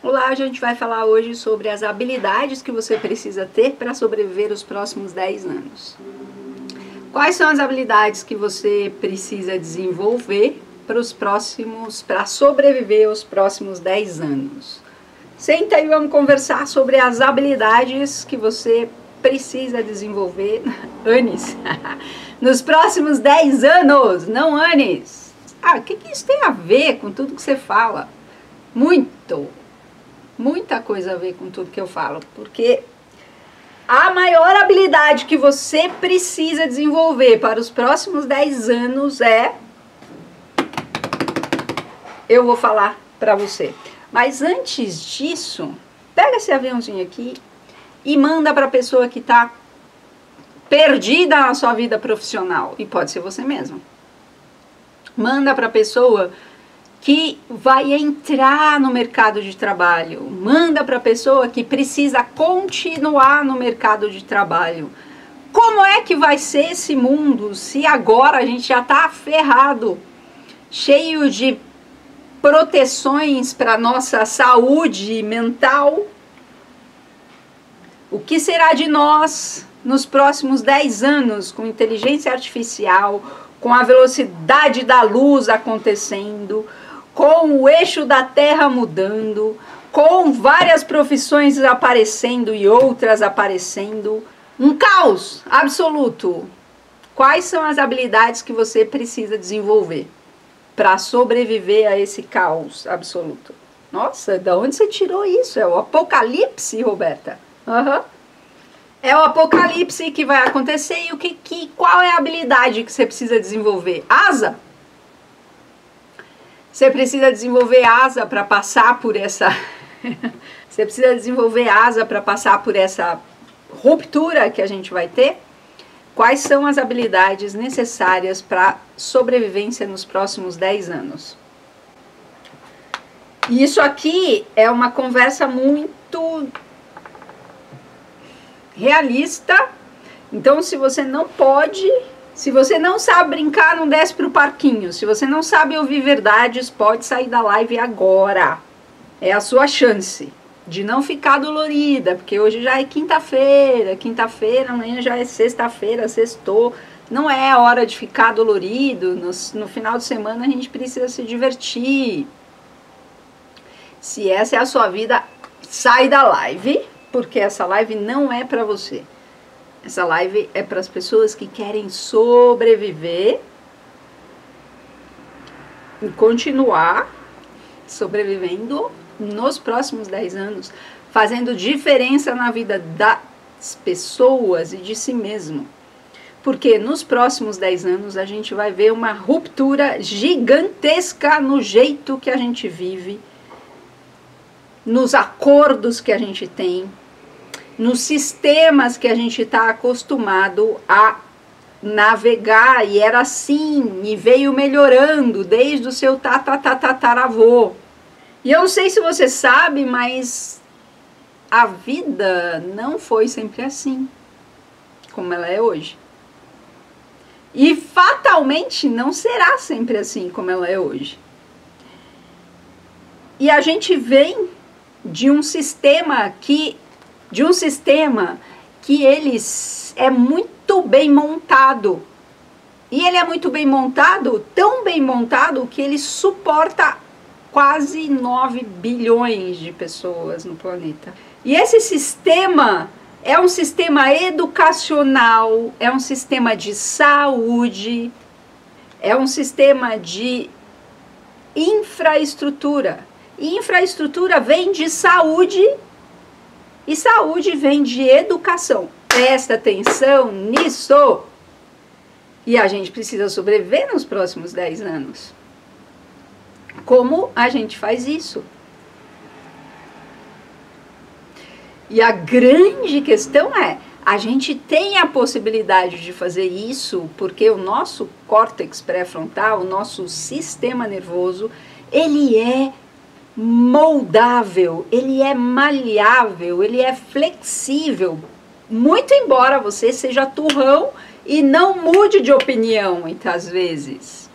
Olá, a gente vai falar hoje sobre as habilidades que você precisa ter para sobreviver os próximos 10 anos. Quais são as habilidades que você precisa desenvolver para sobreviver os próximos 10 anos? Senta e vamos conversar sobre as habilidades que você precisa desenvolver, Anis, nos próximos 10 anos, não Anis. O que isso tem a ver com tudo que você fala? Muita coisa a ver com tudo que eu falo, porque a maior habilidade que você precisa desenvolver para os próximos 10 anos eu vou falar para você. Mas antes disso, pega esse aviãozinho aqui e manda para a pessoa que está perdida na sua vida profissional, e pode ser você mesmo. Manda para a pessoa que vai entrar no mercado de trabalho. Manda para a pessoa que precisa continuar no mercado de trabalho. Como é que vai ser esse mundo se agora a gente já está ferrado, cheio de proteções para nossa saúde mental? O que será de nós nos próximos 10 anos com inteligência artificial, com a velocidade da luz acontecendo, com o eixo da Terra mudando, com várias profissões aparecendo e outras aparecendo? Um caos absoluto. Quais são as habilidades que você precisa desenvolver para sobreviver a esse caos absoluto? Nossa, da onde você tirou isso? É o apocalipse, Roberta? É o apocalipse que vai acontecer. E qual é a habilidade que você precisa desenvolver? Asa? Você precisa desenvolver asa para passar por essa você precisa desenvolver asa para passar por essa ruptura que a gente vai ter? Quais são as habilidades necessárias para sobrevivência nos próximos 10 anos? E isso aqui é uma conversa muito realista. Então, se você não sabe brincar, não desce pro parquinho. Se você não sabe ouvir verdades, pode sair da live agora. É a sua chance de não ficar dolorida, porque hoje já é quinta-feira, amanhã já é sexta-feira, sextou. Não é hora de ficar dolorido. No final de semana a gente precisa se divertir. Se essa é a sua vida, sai da live, porque essa live não é para você. Essa live é para as pessoas que querem sobreviver e continuar sobrevivendo nos próximos 10 anos, fazendo diferença na vida das pessoas e de si mesmo. Porque nos próximos 10 anos a gente vai ver uma ruptura gigantesca no jeito que a gente vive, nos acordos que a gente tem, nos sistemas que a gente está acostumado a navegar, e era assim, e veio melhorando desde o seu tataravô. E eu não sei se você sabe, mas a vida não foi sempre assim, como ela é hoje. E fatalmente não será sempre assim como ela é hoje. E a gente vem de um sistema que ele é muito bem montado. E ele é muito bem montado, tão bem montado, que ele suporta quase 9 bilhões de pessoas no planeta. E esse sistema é um sistema educacional, é um sistema de saúde, é um sistema de infraestrutura. E infraestrutura vem de saúde, e saúde vem de educação. Presta atenção nisso! E a gente precisa sobreviver nos próximos 10 anos. Como a gente faz isso? E a grande questão é, a gente tem a possibilidade de fazer isso porque o nosso córtex pré-frontal, o nosso sistema nervoso, ele é moldável, ele é maleável, ele é flexível. Muito embora você seja turrão e não mude de opinião muitas vezes.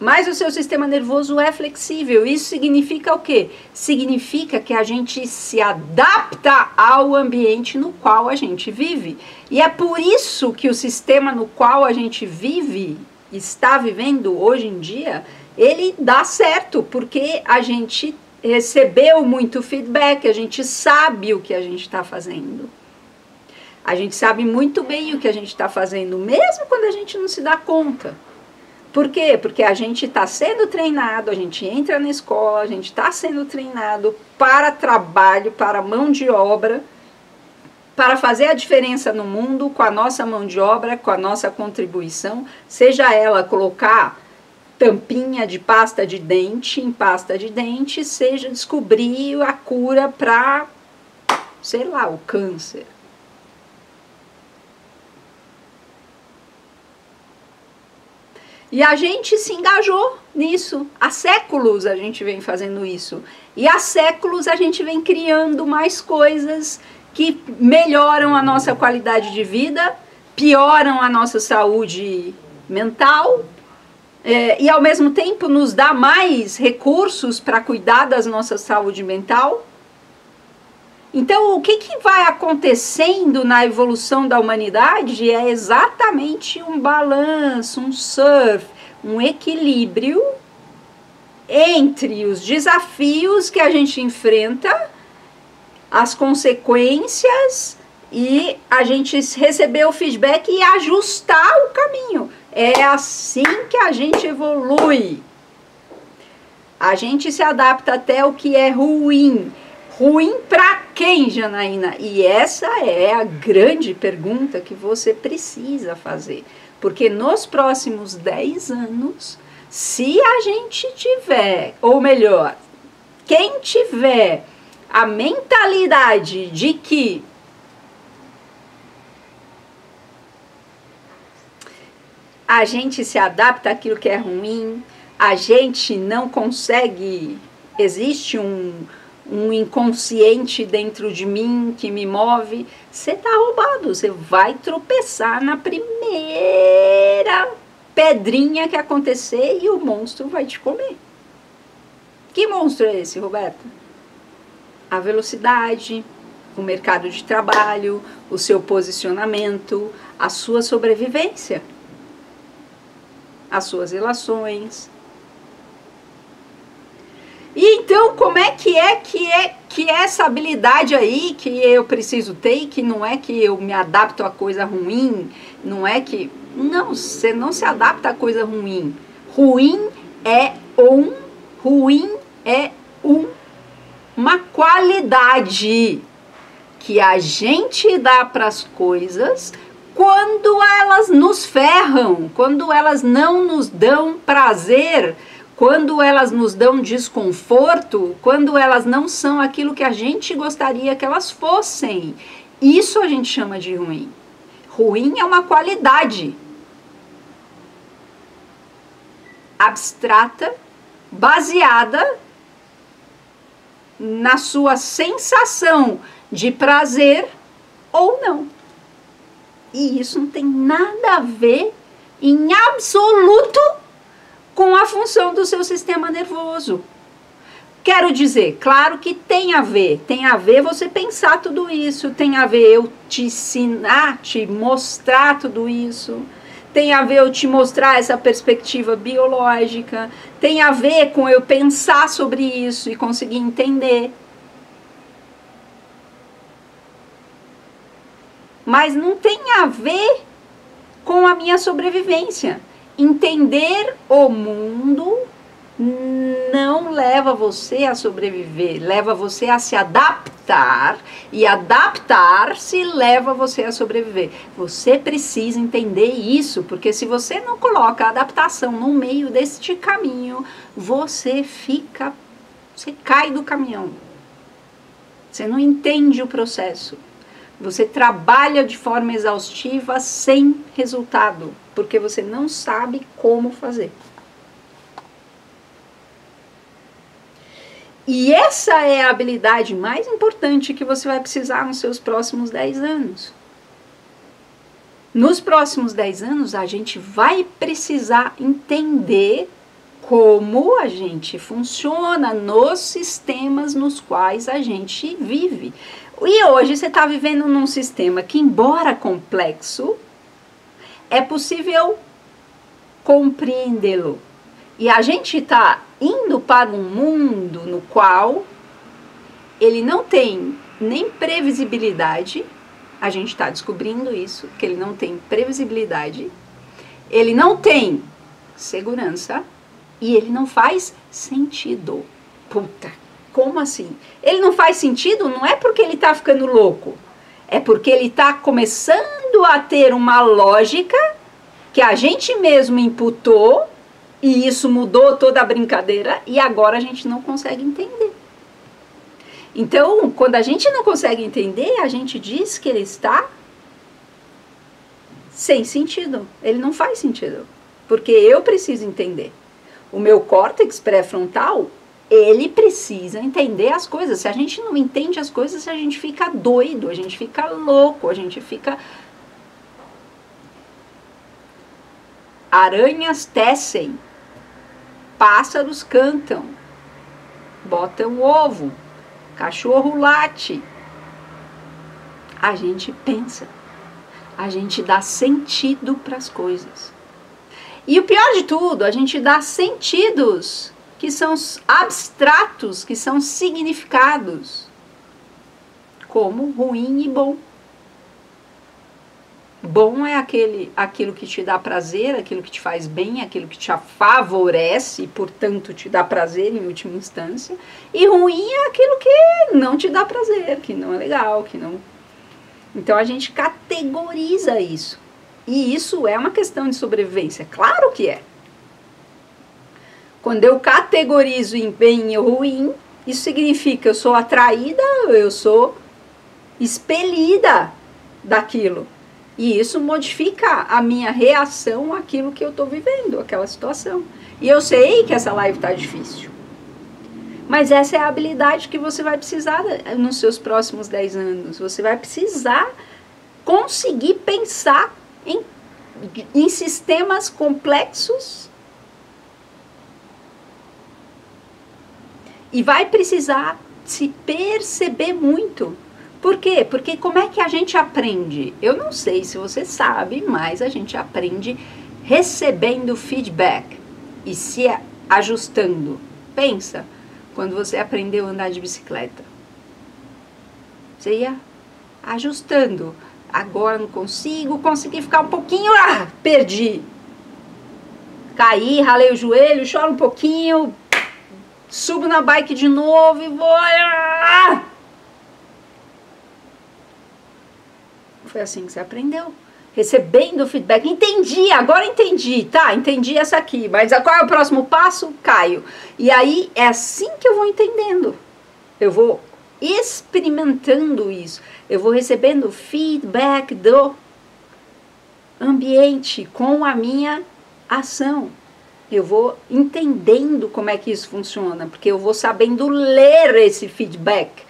Mas o seu sistema nervoso é flexível. Isso significa o quê? Significa que a gente se adapta ao ambiente no qual a gente vive. E é por isso que o sistema no qual a gente vive, está vivendo hoje em dia, ele dá certo, porque a gente recebeu muito feedback, a gente sabe o que a gente está fazendo. A gente sabe muito bem o que a gente está fazendo, mesmo quando a gente não se dá conta. Por quê? Porque a gente está sendo treinado, a gente entra na escola, a gente está sendo treinado para trabalho, para mão de obra, para fazer a diferença no mundo com a nossa mão de obra, com a nossa contribuição, seja ela colocar tampinha de pasta de dente em pasta de dente, seja descobrir a cura para, sei lá, o câncer. E a gente se engajou nisso. Há séculos a gente vem fazendo isso. E há séculos a gente vem criando mais coisas que melhoram a nossa qualidade de vida, pioram a nossa saúde mental, e ao mesmo tempo nos dá mais recursos para cuidar da nossa saúde mental. Então, o que vai acontecendo na evolução da humanidade é exatamente um balanço, um surf, um equilíbrio entre os desafios que a gente enfrenta, as consequências e a gente receber o feedback e ajustar o caminho. É assim que a gente evolui. A gente se adapta até o que é ruim. Ruim para quem, Janaína? E essa é a grande pergunta que você precisa fazer. Porque nos próximos 10 anos, se a gente tiver, ou melhor, quem tiver a mentalidade de que a gente se adapta àquilo que é ruim, a gente não consegue, existe um inconsciente dentro de mim que me move, você tá roubado, você vai tropeçar na primeira pedrinha que acontecer e o monstro vai te comer. Que monstro é esse, Roberta? A velocidade, o mercado de trabalho, o seu posicionamento, a sua sobrevivência, as suas relações. E então, como é que essa habilidade aí que eu preciso ter, que não é que eu me adapto a coisa ruim, não é que... Não, você não se adapta a coisa ruim. Ruim é uma qualidade que a gente dá para as coisas quando elas nos ferram, quando elas não nos dão prazer, quando elas nos dão desconforto, quando elas não são aquilo que a gente gostaria que elas fossem. Isso a gente chama de ruim. Ruim é uma qualidade abstrata, baseada na sua sensação de prazer ou não. E isso não tem nada a ver, em absoluto, com a função do seu sistema nervoso. Quero dizer, claro que tem a ver você pensar tudo isso, tem a ver eu te ensinar, te mostrar tudo isso, tem a ver eu te mostrar essa perspectiva biológica, tem a ver com eu pensar sobre isso e conseguir entender. Mas não tem a ver com a minha sobrevivência. Entender o mundo não leva você a sobreviver, leva você a se adaptar, e adaptar-se leva você a sobreviver. Você precisa entender isso, porque se você não coloca a adaptação no meio deste caminho, você cai do caminhão. Você não entende o processo. Você trabalha de forma exaustiva sem resultado, porque você não sabe como fazer. E essa é a habilidade mais importante que você vai precisar nos seus próximos 10 anos. Nos próximos 10 anos, a gente vai precisar entender como a gente funciona nos sistemas nos quais a gente vive. E hoje você está vivendo num sistema que, embora complexo, é possível compreendê-lo. E a gente está indo para um mundo no qual ele não tem nem previsibilidade, a gente está descobrindo isso, que ele não tem previsibilidade, ele não tem segurança e ele não faz sentido. Puta, como assim? Ele não faz sentido não é porque ele está ficando louco, é porque ele está começando a ter uma lógica que a gente mesmo imputou e isso mudou toda a brincadeira e agora a gente não consegue entender. Então, quando a gente não consegue entender, a gente diz que ele está sem sentido. Ele não faz sentido, porque eu preciso entender. O meu córtex pré-frontal, ele precisa entender as coisas. Se a gente não entende as coisas, a gente fica doido, a gente fica louco, a gente fica... Aranhas tecem, pássaros cantam, botam ovo, cachorro late. A gente pensa, a gente dá sentido para as coisas. E o pior de tudo, a gente dá sentidos que são abstratos, que são significados, como ruim e bom. Bom é aquilo que te dá prazer, aquilo que te faz bem, aquilo que te favorece e, portanto, te dá prazer em última instância. E ruim é aquilo que não te dá prazer, que não é legal, que não... Então, a gente categoriza isso. E isso é uma questão de sobrevivência. Claro que é. Quando eu categorizo em bem e ruim, isso significa que eu sou atraída, eu sou expelida daquilo. E isso modifica a minha reação àquilo que eu estou vivendo, aquela situação. E eu sei que essa live está difícil. Mas essa é a habilidade que você vai precisar nos seus próximos 10 anos. Você vai precisar conseguir pensar em sistemas complexos. E vai precisar se perceber muito. Por quê? Porque como é que a gente aprende? Eu não sei se você sabe, mas a gente aprende recebendo feedback e se ajustando. Pensa, quando você aprendeu a andar de bicicleta. Você ia ajustando. Agora não consigo, consegui ficar um pouquinho, perdi. Caí, ralei o joelho, choro um pouquinho, subo na bike de novo e vou... Foi assim que você aprendeu, recebendo feedback. Entendi, agora entendi, tá, entendi essa aqui, mas qual é o próximo passo? Caio. E aí é assim que eu vou entendendo, eu vou experimentando isso, eu vou recebendo feedback do ambiente com a minha ação. Eu vou entendendo como é que isso funciona, porque eu vou sabendo ler esse feedback.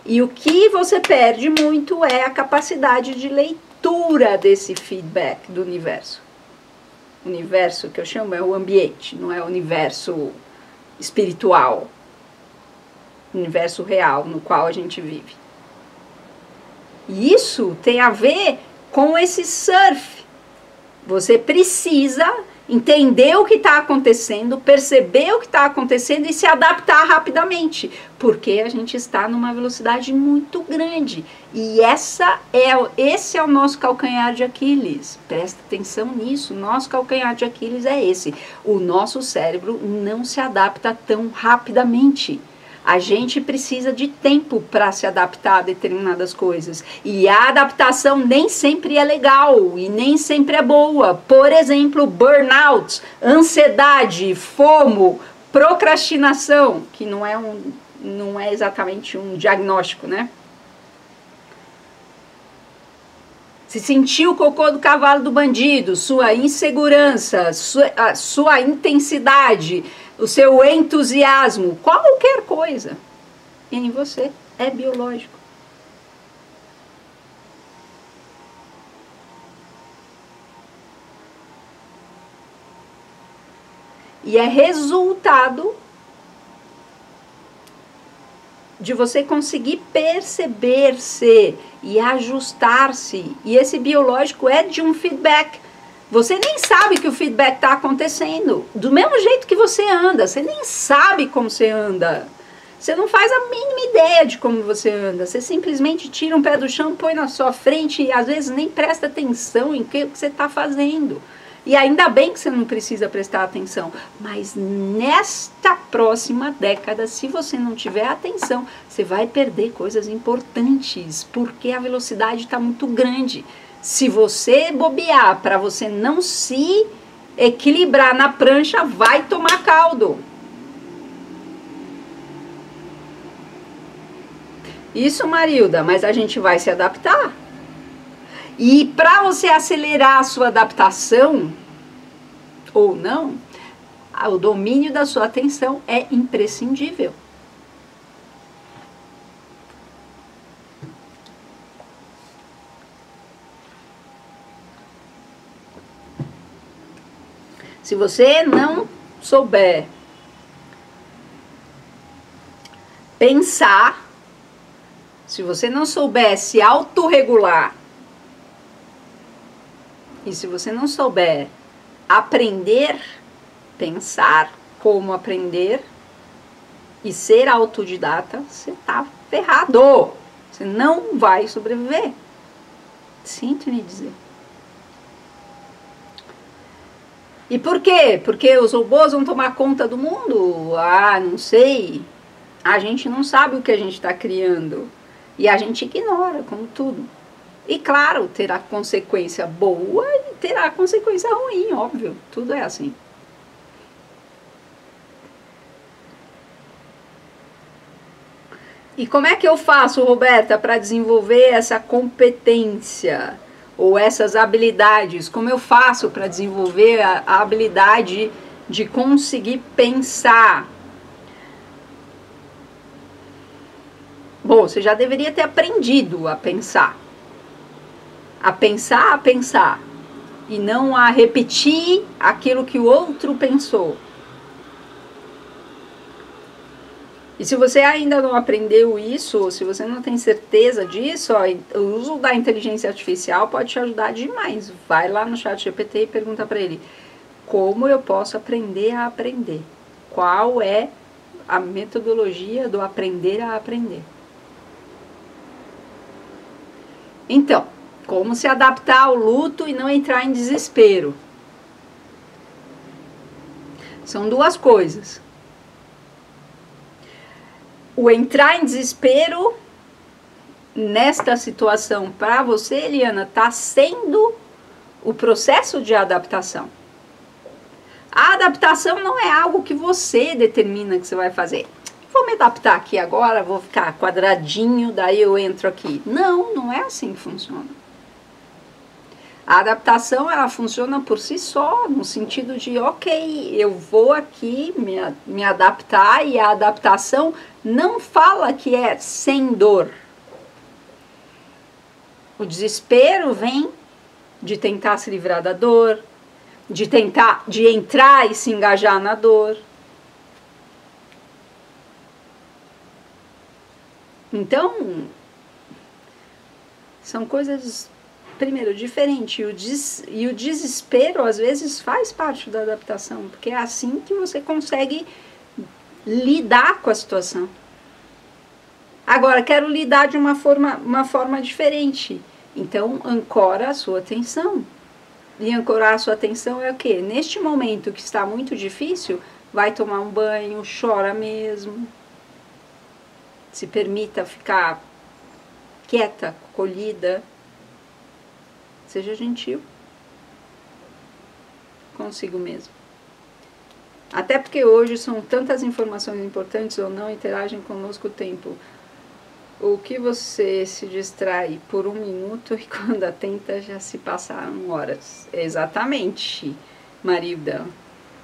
E o que você perde muito é a capacidade de leitura desse feedback do universo. O universo que eu chamo é o ambiente, não é o universo espiritual. O universo real no qual a gente vive. E isso tem a ver com esse surf. Você precisa entender o que está acontecendo, perceber o que está acontecendo e se adaptar rapidamente, porque a gente está numa velocidade muito grande. E esse é o nosso calcanhar de Aquiles. Presta atenção nisso, nosso calcanhar de Aquiles é esse. O nosso cérebro não se adapta tão rapidamente. A gente precisa de tempo para se adaptar a determinadas coisas. E a adaptação nem sempre é legal e nem sempre é boa. Por exemplo, burnout, ansiedade, FOMO, procrastinação, que não é exatamente um diagnóstico, né? Se sentir o cocô do cavalo do bandido, sua insegurança, sua intensidade, o seu entusiasmo, qualquer coisa em você é biológico. E é resultado de você conseguir perceber-se e ajustar-se. E esse biológico é de um feedback. Você nem sabe que o feedback está acontecendo. Do mesmo jeito que você anda, você nem sabe como você anda. Você não faz a mínima ideia de como você anda. Você simplesmente tira um pé do chão, põe na sua frente e às vezes nem presta atenção em que você está fazendo. E ainda bem que você não precisa prestar atenção. Mas nesta próxima década, se você não tiver atenção, você vai perder coisas importantes, porque a velocidade está muito grande. Se você bobear para você não se equilibrar na prancha, vai tomar caldo. Isso, Marilda, mas a gente vai se adaptar. E para você acelerar a sua adaptação, ou não, o domínio da sua atenção é imprescindível. Se você não souber pensar, se você não souber se autorregular, e se você não souber aprender, pensar como aprender e ser autodidata, você tá ferrado. Você não vai sobreviver. Sinto lhe dizer. E por quê? Porque os robôs vão tomar conta do mundo? Ah, não sei. A gente não sabe o que a gente está criando. E a gente ignora, como tudo. E claro, terá consequência boa e terá consequência ruim, óbvio. Tudo é assim. E como é que eu faço, Roberta, para desenvolver essa competência ou essas habilidades? Como eu faço para desenvolver a habilidade de conseguir pensar? Bom, você já deveria ter aprendido a pensar. A pensar, e não a repetir aquilo que o outro pensou. E se você ainda não aprendeu isso, ou se você não tem certeza disso, ó, o uso da inteligência artificial pode te ajudar demais. Vai lá no ChatGPT e pergunta para ele: como eu posso aprender a aprender? Qual é a metodologia do aprender a aprender? Então, como se adaptar ao luto e não entrar em desespero? São duas coisas. O entrar em desespero nesta situação para você, Eliana, está sendo o processo de adaptação. A adaptação não é algo que você determina que você vai fazer. Vou me adaptar aqui agora, vou ficar quadradinho, daí eu entro aqui. Não, não é assim que funciona. A adaptação, ela funciona por si só, no sentido de, ok, eu vou aqui me adaptar, e a adaptação não fala que é sem dor. O desespero vem de tentar se livrar da dor, de entrar e se engajar na dor. Então, são coisas, primeiro, diferentes. E o desespero, às vezes, faz parte da adaptação, porque é assim que você consegue lidar com a situação. Agora, quero lidar de uma forma diferente. Então, ancora a sua atenção. E ancorar a sua atenção é o quê? Neste momento que está muito difícil, vai tomar um banho, chora mesmo. Se permita ficar quieta, colhida. Seja gentil consigo mesmo. Até porque hoje são tantas informações importantes ou não interagem conosco o tempo. O que você se distrai por 1 minuto e quando atenta já se passaram horas. É exatamente, Marilda.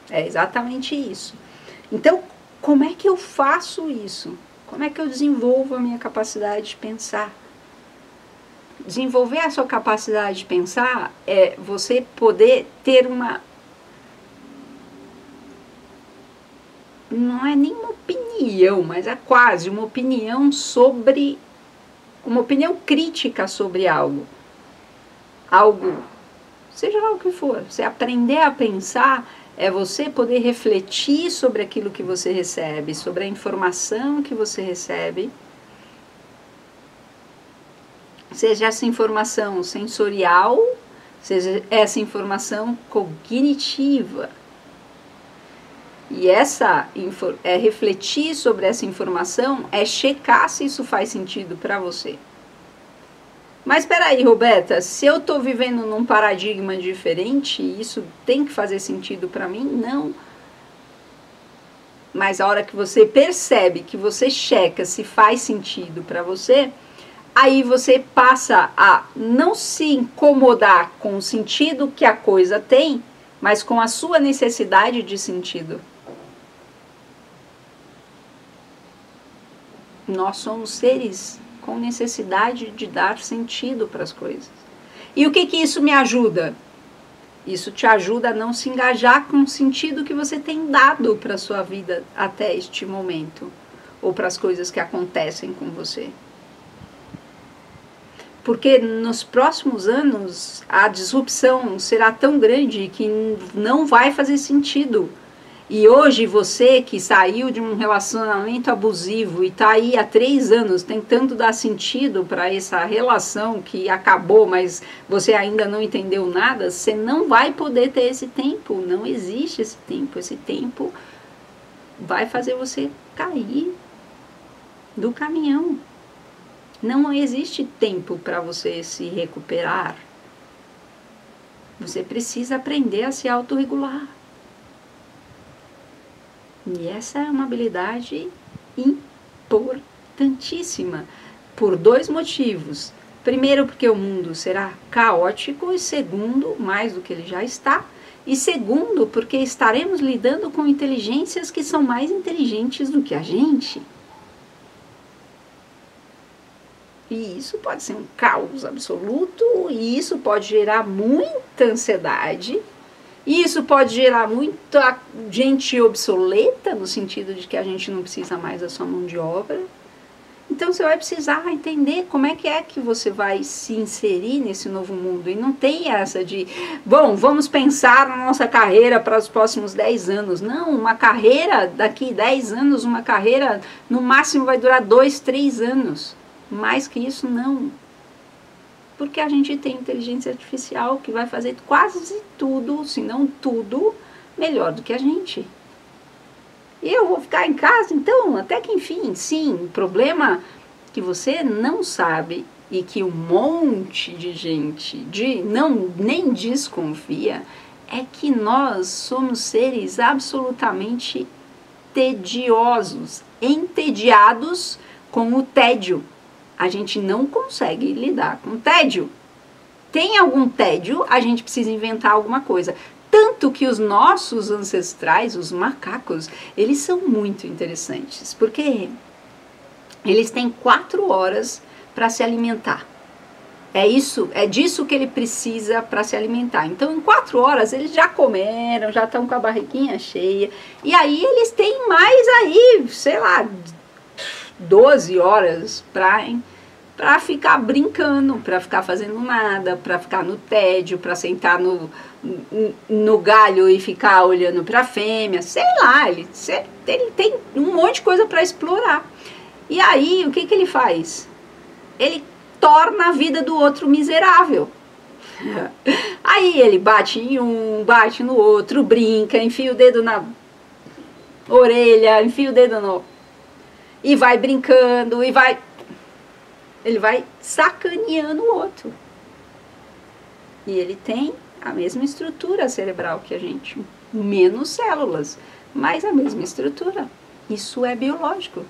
É exatamente isso. Então, como é que eu faço isso? Como é que eu desenvolvo a minha capacidade de pensar? Desenvolver a sua capacidade de pensar é você poder ter não é nem uma opinião, mas é quase uma opinião sobre, uma opinião crítica sobre algo. Algo, seja lá o que for, você aprender a pensar é você poder refletir sobre aquilo que você recebe, sobre a informação que você recebe, seja essa informação sensorial, seja essa informação cognitiva. E refletir sobre essa informação é checar se isso faz sentido para você. Mas espera aí, Roberta, se eu estou vivendo num paradigma diferente, isso tem que fazer sentido para mim? Não. Mas a hora que você percebe, que você checa se faz sentido para você, aí você passa a não se incomodar com o sentido que a coisa tem, mas com a sua necessidade de sentido. Nós somos seres com necessidade de dar sentido para as coisas. E o que isso me ajuda? Isso te ajuda a não se engajar com o sentido que você tem dado para a sua vida até este momento, ou para as coisas que acontecem com você. Porque nos próximos anos a disrupção será tão grande que não vai fazer sentido. E hoje você que saiu de um relacionamento abusivo e está aí há 3 anos tentando dar sentido para essa relação que acabou, mas você ainda não entendeu nada, você não vai poder ter esse tempo. Não existe esse tempo. Esse tempo vai fazer você cair do caminhão. Não existe tempo para você se recuperar. Você precisa aprender a se autorregular. E essa é uma habilidade importantíssima, por 2 motivos. Primeiro, porque o mundo será caótico, e segundo, mais do que ele já está, e segundo, porque estaremos lidando com inteligências que são mais inteligentes do que a gente. E isso pode ser um caos absoluto, e isso pode gerar muita ansiedade, e isso pode gerar muita gente obsoleta, no sentido de que a gente não precisa mais da sua mão de obra. Então você vai precisar entender como é que você vai se inserir nesse novo mundo. E não tem essa de, bom, vamos pensar na nossa carreira para os próximos 10 anos. Não, uma carreira daqui 10 anos, uma carreira no máximo vai durar 2, 3 anos. Mais que isso, não. Porque a gente tem inteligência artificial que vai fazer quase tudo, se não tudo, melhor do que a gente. E eu vou ficar em casa, então, até que enfim, sim, o problema que você não sabe e que um monte de gente nem desconfia é que nós somos seres absolutamente tediosos, entediados com o tédio. A gente não consegue lidar com tédio. Tem algum tédio, a gente precisa inventar alguma coisa. Tanto que os nossos ancestrais, os macacos, eles são muito interessantes, porque eles têm 4 horas para se alimentar. É disso que ele precisa para se alimentar. Então, em 4 horas, eles já comeram, já estão com a barriguinha cheia. E aí, eles têm mais aí, sei lá, 12 horas para ficar brincando, para ficar fazendo nada, para ficar no tédio, para sentar no galho e ficar olhando para a fêmea, sei lá, ele tem um monte de coisa para explorar. E aí, o que ele faz? Ele torna a vida do outro miserável. Aí ele bate em um, bate no outro, brinca, enfia o dedo na orelha, enfia o dedo no... E vai brincando, ele vai sacaneando o outro. E ele tem a mesma estrutura cerebral que a gente, menos células, mas a mesma estrutura. Isso é biológico.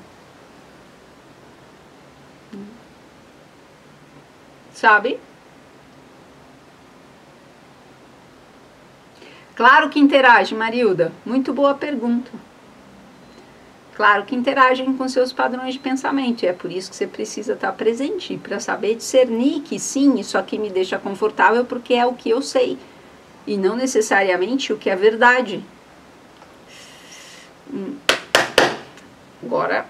Sabe? Claro que interage, Marilda. Muito boa pergunta. Claro que interagem com seus padrões de pensamento, e é por isso que você precisa estar presente, para saber discernir que sim, isso aqui me deixa confortável porque é o que eu sei, e não necessariamente o que é verdade. Agora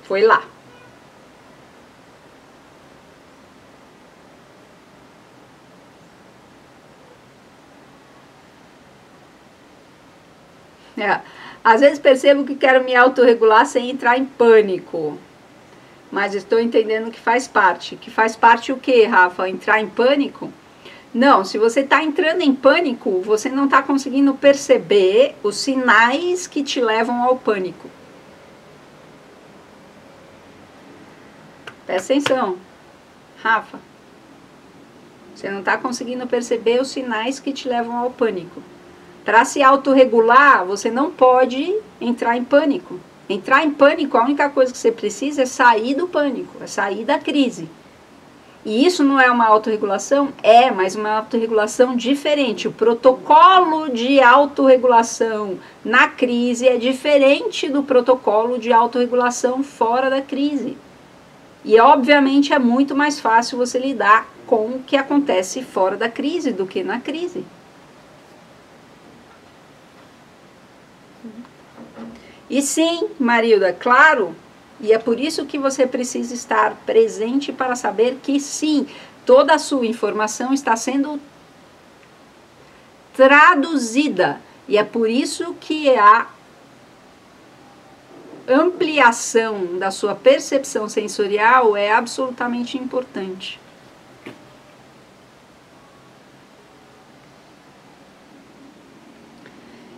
foi lá. Às vezes percebo que quero me autorregular sem entrar em pânico. Mas estou entendendo que faz parte. Que faz parte o quê, Rafa? Entrar em pânico? Não, se você está entrando em pânico, você não está conseguindo perceber os sinais que te levam ao pânico. Presta atenção, Rafa. Você não está conseguindo perceber os sinais que te levam ao pânico. Para se autorregular, você não pode entrar em pânico. Entrar em pânico, a única coisa que você precisa é sair do pânico, é sair da crise. E isso não é uma autorregulação? É, mas uma autorregulação diferente. O protocolo de autorregulação na crise é diferente do protocolo de autorregulação fora da crise. E obviamente é muito mais fácil você lidar com o que acontece fora da crise do que na crise. E sim, Marilda, claro, e é por isso que você precisa estar presente para saber que sim, toda a sua informação está sendo traduzida. E é por isso que a ampliação da sua percepção sensorial é absolutamente importante.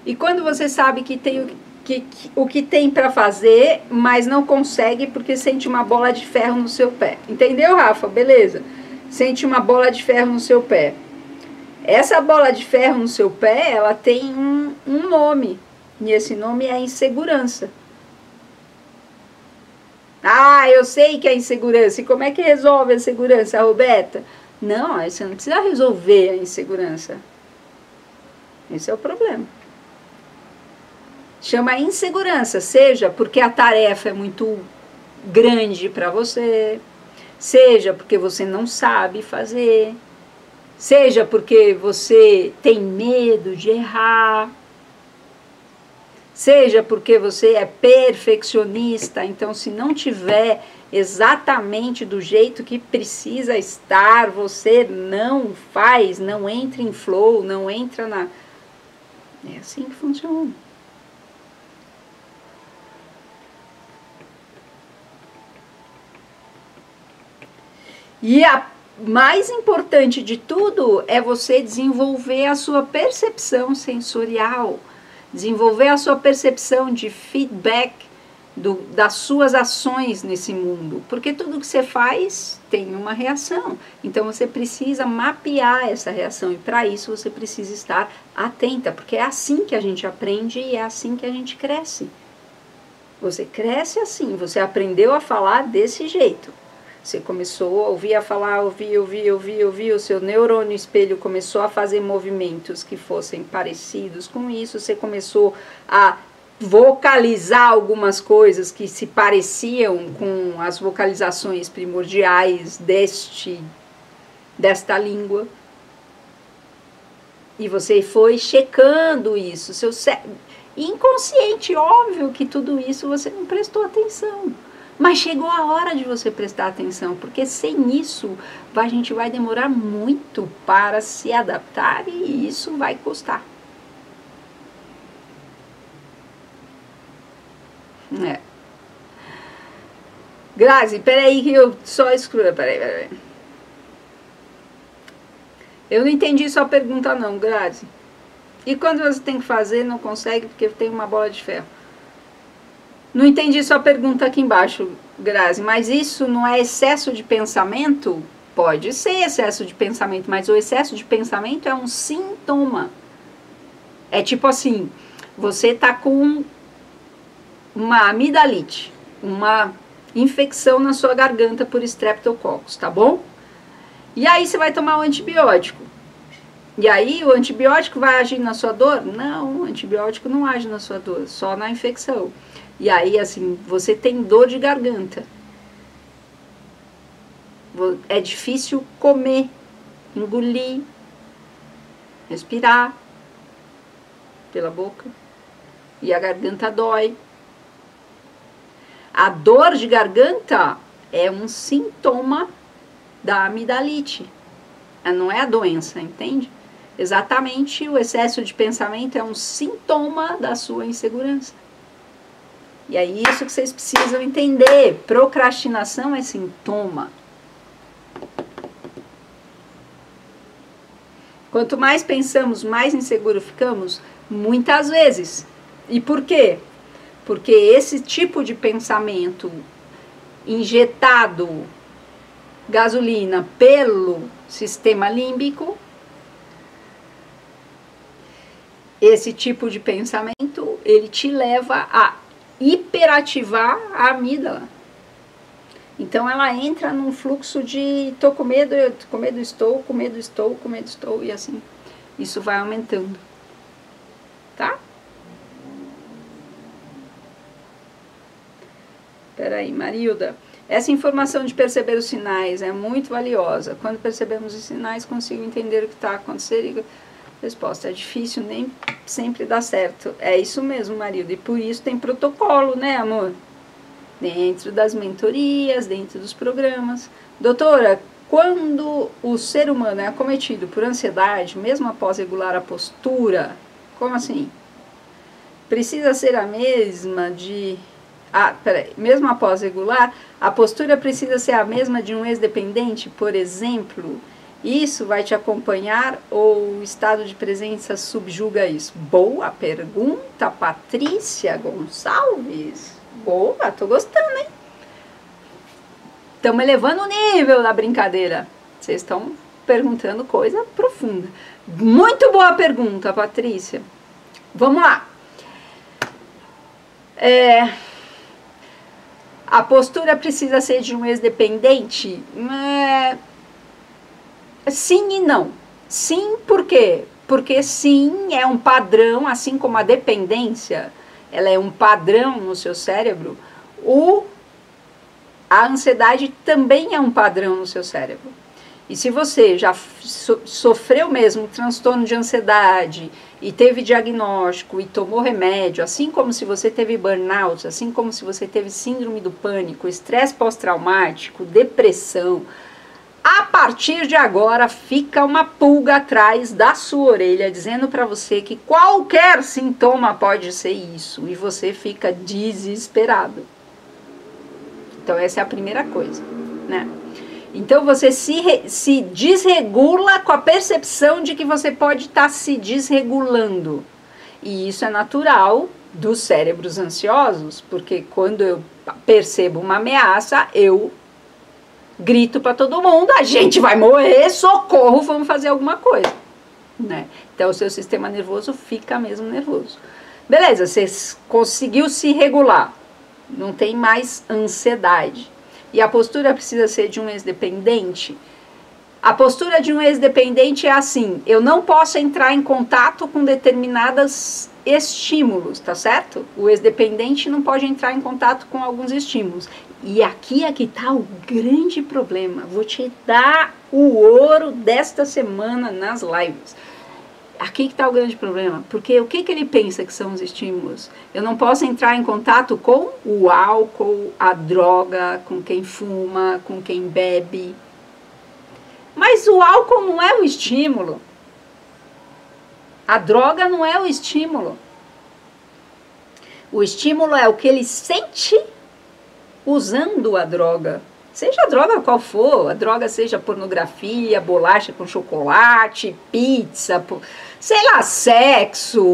E quando você sabe que tem o que tem para fazer, mas não consegue porque sente uma bola de ferro no seu pé. Entendeu, Rafa? Beleza. Sente uma bola de ferro no seu pé. Essa bola de ferro no seu pé, ela tem um nome. E esse nome é insegurança. Ah, eu sei que é insegurança. E como é que resolve a insegurança, Roberta? Não, você não precisa resolver a insegurança. Esse é o problema. Chama insegurança, seja porque a tarefa é muito grande para você, seja porque você não sabe fazer, seja porque você tem medo de errar, seja porque você é perfeccionista, então se não tiver exatamente do jeito que precisa estar, você não faz, não entra em flow, não entra na... É assim que funciona. E a mais importante de tudo é você desenvolver a sua percepção sensorial, desenvolver a sua percepção de feedback das suas ações nesse mundo, porque tudo que você faz tem uma reação, então você precisa mapear essa reação e para isso você precisa estar atenta, porque é assim que a gente aprende e é assim que a gente cresce. Você cresce assim, você aprendeu a falar desse jeito. Você começou a ouvir a falar, ouvir, o seu neurônio espelho começou a fazer movimentos que fossem parecidos com isso, você começou a vocalizar algumas coisas que se pareciam com as vocalizações primordiais desta língua. E você foi checando isso, seu inconsciente, óbvio que tudo isso você não prestou atenção. Mas chegou a hora de você prestar atenção, porque sem isso a gente vai demorar muito para se adaptar e isso vai custar. É. Grazi, peraí que eu só excluo. Peraí. Eu não entendi sua pergunta não, Grazi. E quando você tem que fazer, não consegue porque tem uma bola de ferro. Não entendi sua pergunta aqui embaixo, Grazi, mas isso não é excesso de pensamento? Pode ser excesso de pensamento, mas o excesso de pensamento é um sintoma. É tipo assim, você tá com uma amidalite, uma infecção na sua garganta por streptococcus, tá bom? E aí você vai tomar um antibiótico. E aí o antibiótico vai agir na sua dor? Não, o antibiótico não age na sua dor, só na infecção. E aí, assim, você tem dor de garganta. É difícil comer, engolir, respirar pela boca. E a garganta dói. A dor de garganta é um sintoma da amidalite. Não é a doença, entende? Exatamente, o excesso de pensamento é um sintoma da sua insegurança. E é isso que vocês precisam entender. Procrastinação é sintoma. Quanto mais pensamos, mais inseguro ficamos, muitas vezes. E por quê? Porque esse tipo de pensamento injetado gasolina pelo sistema límbico, esse tipo de pensamento, ele te leva a hiperativar a amígdala. Então ela entra num fluxo de tô com medo, estou, com medo estou, e assim, isso vai aumentando, tá? Peraí, Marilda, essa informação de perceber os sinais é muito valiosa. Quando percebemos os sinais, consigo entender o que está acontecendo. Resposta, é difícil, nem sempre dá certo. É isso mesmo, Marilda, e por isso tem protocolo, né, amor? Dentro das mentorias, dentro dos programas. Doutora, quando o ser humano é acometido por ansiedade, mesmo após regular a postura, como assim? Precisa ser a mesma de... mesmo após regular, a postura precisa ser a mesma de um ex-dependente, por exemplo? Isso vai te acompanhar ou o estado de presença subjuga isso? Boa pergunta, Patrícia Gonçalves. Boa, tô gostando, hein? Estamos elevando o nível da brincadeira. Vocês estão perguntando coisa profunda. Muito boa pergunta, Patrícia. Vamos lá. A postura precisa ser de um ex-dependente? Sim e não. Sim, por quê? Porque sim é um padrão, assim como a dependência, ela é um padrão no seu cérebro, a ansiedade também é um padrão no seu cérebro. E se você já sofreu mesmo um transtorno de ansiedade e teve diagnóstico e tomou remédio, assim como se você teve burnout, assim como se você teve síndrome do pânico, estresse pós-traumático, depressão, a partir de agora fica uma pulga atrás da sua orelha dizendo para você que qualquer sintoma pode ser isso e você fica desesperado. Então essa é a primeira coisa, né? Então você se desregula com a percepção de que você pode estar se desregulando. E isso é natural dos cérebros ansiosos, porque quando eu percebo uma ameaça, eu grito para todo mundo, a gente vai morrer, socorro, vamos fazer alguma coisa, né? Então o seu sistema nervoso fica mesmo nervoso. Beleza, você conseguiu se regular, não tem mais ansiedade. E a postura precisa ser de um ex-dependente? A postura de um ex-dependente é assim, eu não posso entrar em contato com determinados estímulos, tá certo? O ex-dependente não pode entrar em contato com alguns estímulos. E aqui é que está o grande problema. Vou te dar o ouro desta semana nas lives. Aqui que está o grande problema. Porque o que ele pensa que são os estímulos? Eu não posso entrar em contato com o álcool, a droga, com quem fuma, com quem bebe. Mas o álcool não é o estímulo. A droga não é o estímulo. O estímulo é o que ele sente usando a droga, seja a droga qual for, a droga seja pornografia, bolacha com chocolate, pizza, sei lá, sexo,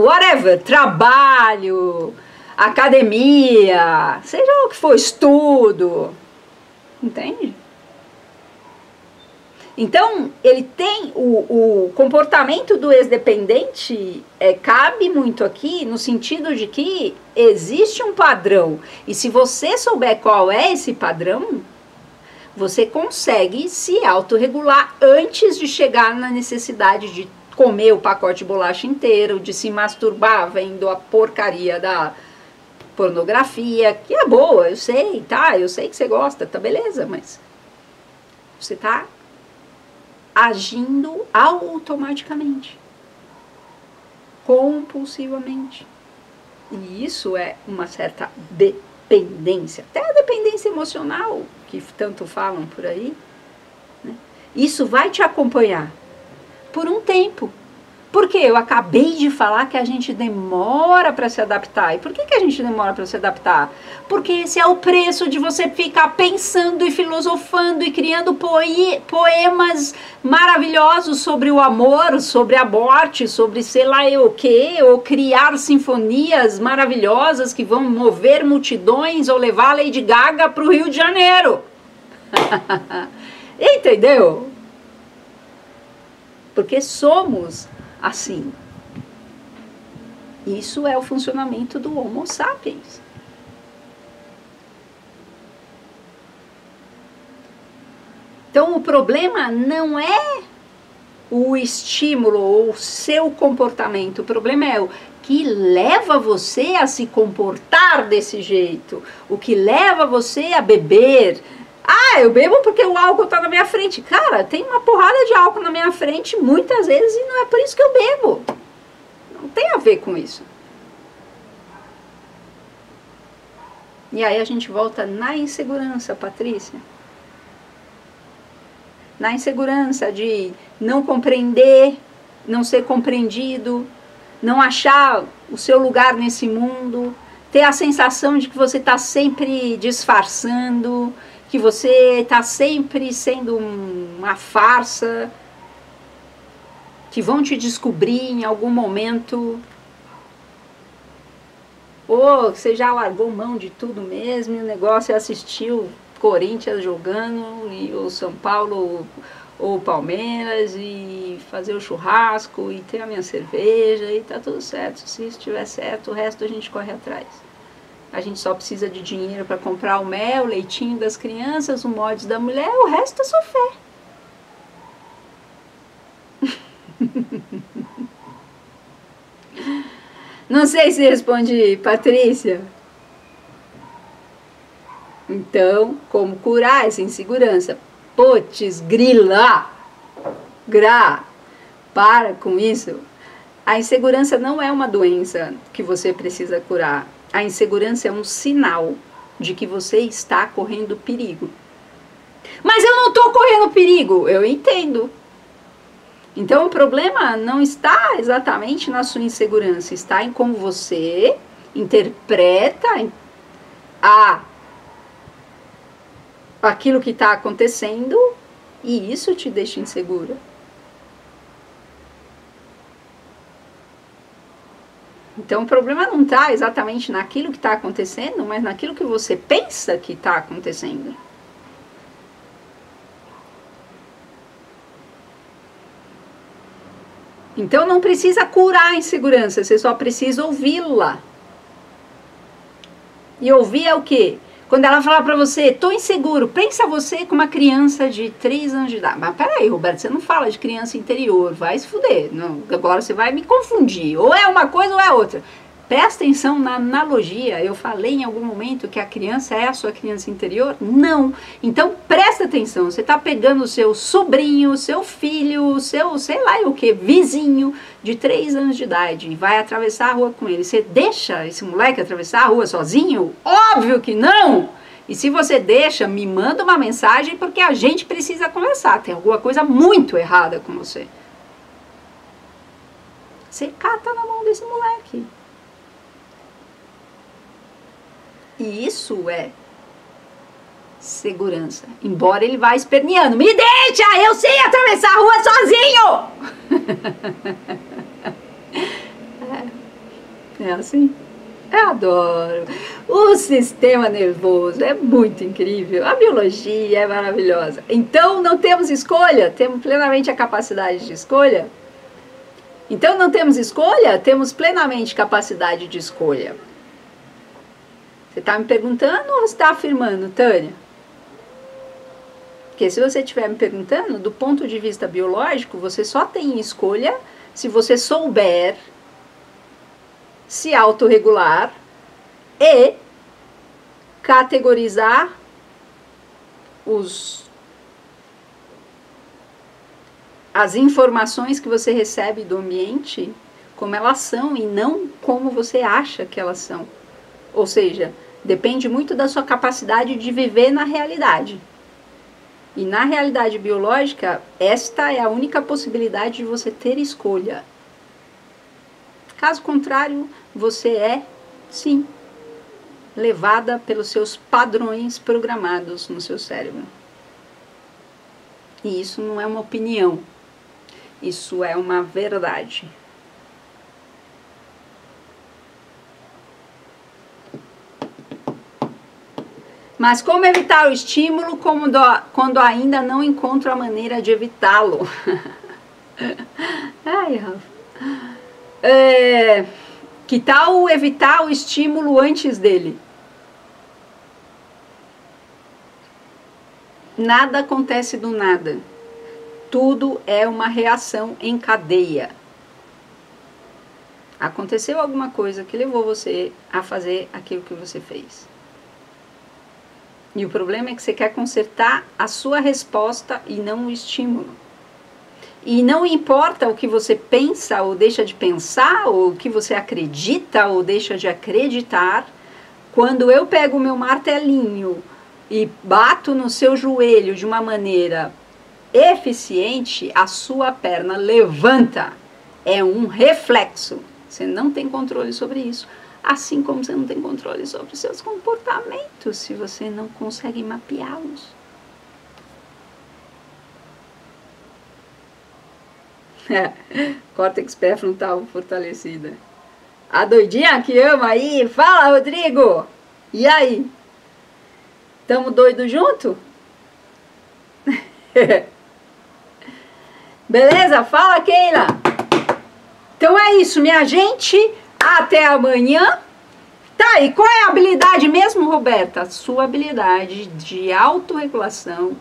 whatever, trabalho, academia, seja o que for, estudo, entende? Então, ele tem o comportamento do ex-dependente, cabe muito aqui no sentido de que existe um padrão. E se você souber qual é esse padrão, você consegue se autorregular antes de chegar na necessidade de comer o pacote de bolacha inteiro, de se masturbar vendo a porcaria da pornografia, que é boa, eu sei, tá? Eu sei que você gosta, tá beleza, mas você tá agindo automaticamente, compulsivamente. E isso é uma certa dependência, até a dependência emocional, que tanto falam por aí, né? Isso vai te acompanhar por um tempo. Porque eu acabei de falar que a gente demora para se adaptar. E por que a gente demora para se adaptar? Porque esse é o preço de você ficar pensando e filosofando e criando poemas maravilhosos sobre o amor, sobre a morte, sobre sei lá eu o quê, ou criar sinfonias maravilhosas que vão mover multidões ou levar a Lady Gaga para o Rio de Janeiro. Entendeu? Porque somos assim. Isso é o funcionamento do Homo sapiens. Então o problema não é o estímulo ou o seu comportamento, o problema é o que leva você a se comportar desse jeito, o que leva você a beber. Ah, eu bebo porque o álcool está na minha frente. Cara, tem uma porrada de álcool na minha frente muitas vezes e não é por isso que eu bebo. Não tem a ver com isso. E aí a gente volta na insegurança, Patrícia. Na insegurança de não compreender, não ser compreendido, não achar o seu lugar nesse mundo, ter a sensação de que você está sempre disfarçando, que você está sempre sendo uma farsa, que vão te descobrir em algum momento, ou você já largou mão de tudo mesmo, e o negócio é assistir o Corinthians jogando, e o São Paulo ou o Palmeiras, e fazer o churrasco, e ter a minha cerveja, e tá tudo certo. Se estiver certo, o resto a gente corre atrás. A gente só precisa de dinheiro para comprar o mel, o leitinho das crianças, o mods da mulher, o resto é só fé. Não sei se respondi, Patrícia. Então, como curar essa insegurança? Putz, grila! Para com isso. A insegurança não é uma doença que você precisa curar. A insegurança é um sinal de que você está correndo perigo. Mas eu não estou correndo perigo, eu entendo. Então o problema não está exatamente na sua insegurança, está em como você interpreta aquilo que está acontecendo e isso te deixa insegura. Então o problema não está exatamente naquilo que está acontecendo, mas naquilo que você pensa que está acontecendo. Então não precisa curar a insegurança, você só precisa ouvi-la. E ouvir é o quê? Quando ela falar pra você, tô inseguro, pensa você com uma criança de 3 anos de idade. Mas peraí, Roberto, você não fala de criança interior, vai se fuder. Não, agora você vai me confundir, ou é uma coisa ou é outra. Presta atenção na analogia, eu falei em algum momento que a criança é a sua criança interior? Não. Então presta atenção, você está pegando o seu sobrinho, o seu filho, o seu, sei lá o que, vizinho de 3 anos de idade e vai atravessar a rua com ele. Você deixa esse moleque atravessar a rua sozinho? Óbvio que não! E se você deixa, me manda uma mensagem porque a gente precisa conversar. Tem alguma coisa muito errada com você. Você cata na mão desse moleque. E isso é segurança. Embora ele vá esperneando. Me deixa! Eu sei atravessar a rua sozinho! É assim. Eu adoro. O sistema nervoso é muito incrível. A biologia é maravilhosa. Então não temos escolha? Temos plenamente a capacidade de escolha? Então não temos escolha? Temos plenamente capacidade de escolha. Você está me perguntando ou está afirmando, Tânia? Porque se você estiver me perguntando, do ponto de vista biológico, você só tem escolha se você souber se autorregular e categorizar as informações que você recebe do ambiente como elas são e não como você acha que elas são. Ou seja, Depende muito da sua capacidade de viver na realidade. E na realidade biológica, esta é a única possibilidade de você ter escolha. Caso contrário, você é, sim, levada pelos seus padrões programados no seu cérebro. E isso não é uma opinião, isso é uma verdade. Mas como evitar o estímulo quando ainda não encontro a maneira de evitá-lo? Ai, Rafa. Que tal evitar o estímulo antes dele? Nada acontece do nada. Tudo é uma reação em cadeia. Aconteceu alguma coisa que levou você a fazer aquilo que você fez. E o problema é que você quer consertar a sua resposta e não o estímulo. E não importa o que você pensa ou deixa de pensar, ou o que você acredita ou deixa de acreditar, quando eu pego o meu martelinho e bato no seu joelho de uma maneira eficiente, a sua perna levanta. É um reflexo. Você não tem controle sobre isso. Assim como você não tem controle sobre os seus comportamentos, se você não consegue mapeá-los. Córtex pré-frontal fortalecida. A doidinha que ama aí? Fala, Rodrigo! E aí? Tamo doido junto? Beleza? Fala, Keila! Então é isso, minha gente. Até amanhã. Tá, e qual é a habilidade mesmo, Roberta? Sua habilidade de autorregulação,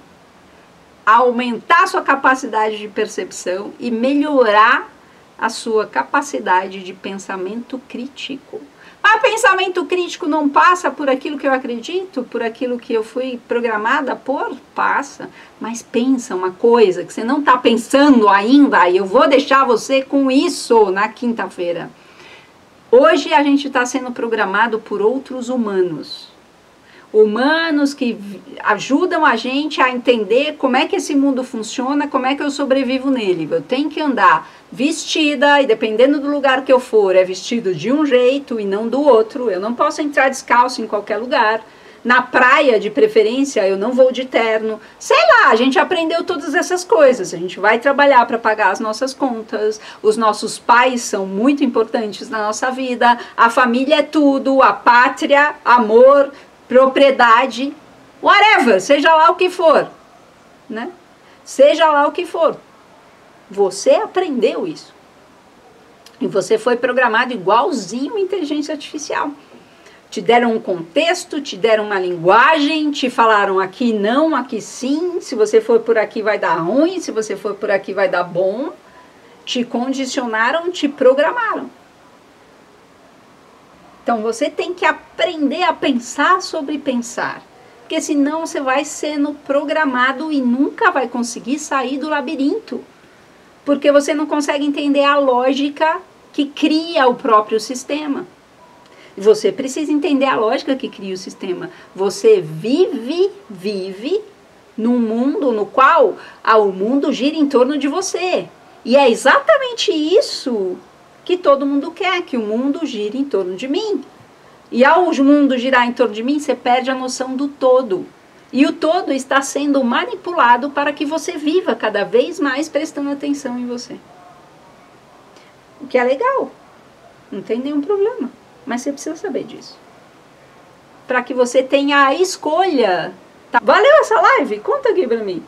aumentar sua capacidade de percepção e melhorar a sua capacidade de pensamento crítico. Mas pensamento crítico não passa por aquilo que eu acredito, por aquilo que eu fui programada por? Passa. Mas pensa uma coisa que você não está pensando ainda, e eu vou deixar você com isso na quinta-feira. Hoje a gente está sendo programado por outros humanos. Humanos que ajudam a gente a entender como é que esse mundo funciona, como é que eu sobrevivo nele. Eu tenho que andar vestida, e dependendo do lugar que eu for, é vestido de um jeito e não do outro. Eu não posso entrar descalço em qualquer lugar. Na praia, de preferência, eu não vou de terno. Sei lá, a gente aprendeu todas essas coisas. A gente vai trabalhar para pagar as nossas contas. Os nossos pais são muito importantes na nossa vida. A família é tudo, a pátria, amor, propriedade, whatever, seja lá o que for, né? Seja lá o que for. Você aprendeu isso. E você foi programado igualzinho a inteligência artificial. Te deram um contexto, te deram uma linguagem, te falaram aqui não, aqui sim, se você for por aqui vai dar ruim, se você for por aqui vai dar bom. Te condicionaram, te programaram. Então você tem que aprender a pensar sobre pensar, porque senão você vai sendo programado e nunca vai conseguir sair do labirinto, porque você não consegue entender a lógica que cria o próprio sistema. Você precisa entender a lógica que cria o sistema. Você vive num mundo no qual o mundo gira em torno de você. E é exatamente isso que todo mundo quer, que o mundo gire em torno de mim. E ao mundo girar em torno de mim, você perde a noção do todo. E o todo está sendo manipulado para que você viva cada vez mais prestando atenção em você. O que é legal. Não tem nenhum problema. Mas você precisa saber disso. Para que você tenha a escolha. Tá? Valeu essa live? Conta aqui pra mim.